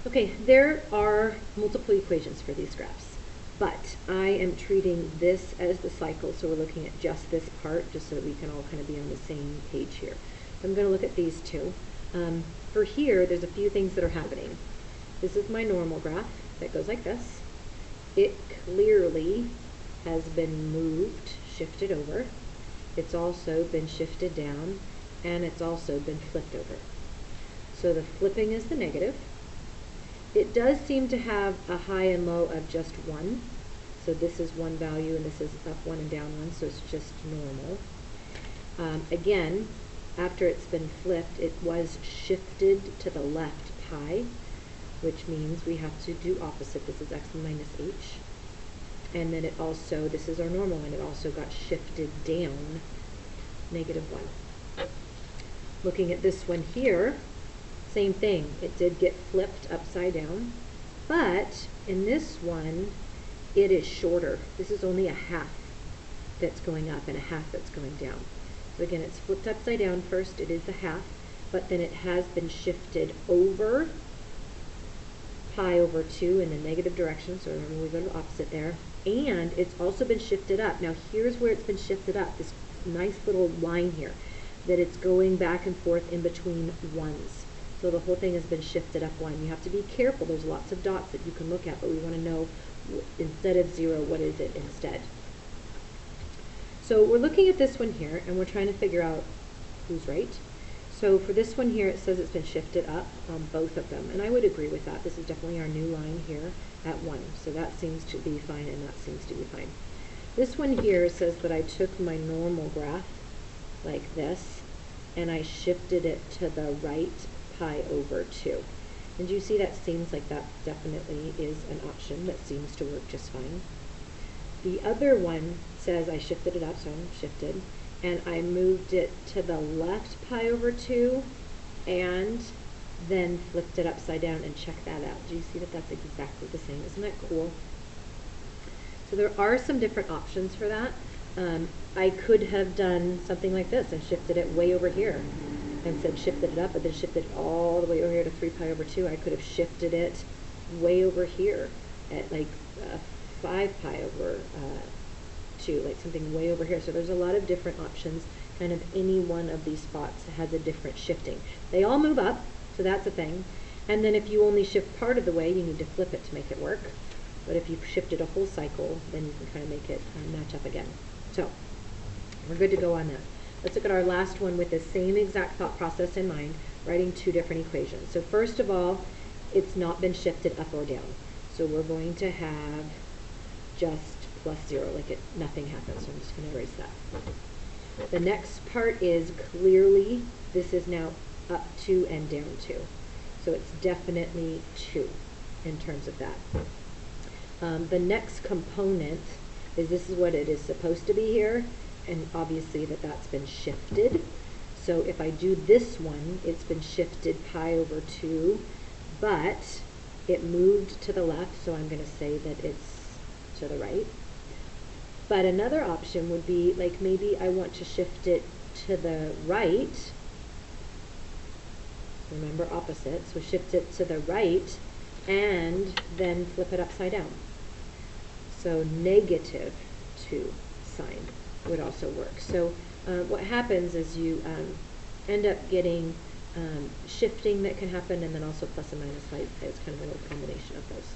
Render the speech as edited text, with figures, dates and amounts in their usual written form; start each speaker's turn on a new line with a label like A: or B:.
A: Okay, there are multiple equations for these graphs, but I am treating this as the cycle, so we're looking at just this part, just so that we can all kind of be on the same page here. So I'm going to look at these two. For here, there's a few things that are happening. This is my normal graph that goes like this. It clearly has been moved, shifted over. It's also been shifted down, and it's also been flipped over. So the flipping is the negative. It does seem to have a high and low of just 1. So this is one value, and this is up 1 and down 1, so it's just normal. Again, after it's been flipped, it was shifted to the left pi, which means we have to do opposite. This is x minus h. And then it also, this is our normal, and it also got shifted down, -1. Looking at this one here, same thing. It did get flipped upside down, but in this one, it is shorter. This is only a half that's going up and a half that's going down. So again, it's flipped upside down first. It is a half, but then it has been shifted over pi over 2 in the negative direction. So remember, we go to opposite there. And it's also been shifted up. Now here's where it's been shifted up, this nice little line here, that it's going back and forth in between ones. So the whole thing has been shifted up 1. You have to be careful. There's lots of dots that you can look at, but we want to know, instead of 0, what is it instead? So we're looking at this one here, and we're trying to figure out who's right. So for this one here, it says it's been shifted up on both of them, and I would agree with that. This is definitely our new line here at 1. So that seems to be fine, and that seems to be fine. This one here says that I took my normal graph like this, and I shifted it to the right pi over 2. And you see that seems like that definitely is an option that seems to work just fine. The other one says I shifted it up, so I'm shifted, and I moved it to the left pi over 2 and then flipped it upside down, and check that out. Do you see that that's exactly the same? Isn't that cool? So there are some different options for that. I could have done something like this and shifted it way over here and said shifted it up, but then shifted it all the way over here to 3 pi over 2. I could have shifted it way over here at like 5 pi over 2, like something way over here. So there's a lot of different options. Kind of any one of these spots has a different shifting. They all move up, so that's a thing. And then if you only shift part of the way, you need to flip it to make it work. But if you've shifted a whole cycle, then you can kind of make it match up again. So we're good to go on that. Let's look at our last one with the same exact thought process in mind, writing two different equations. So first of all, it's not been shifted up or down. So we're going to have just plus 0, like nothing happens. So I'm just going to erase that. The next part is clearly this is now up 2 and down 2. So it's definitely 2 in terms of that. The next component is this is what it is supposed to be here, and obviously that's been shifted. So if I do this one, it's been shifted pi over 2, but it moved to the left, so I'm going to say that it's to the right. But another option would be, like, maybe I want to shift it to the right. Remember, opposite. So shift it to the right and then flip it upside down. So -2 sign would also work. So what happens is you end up getting shifting that can happen, and then also plus and minus light. It's kind of a little combination of those.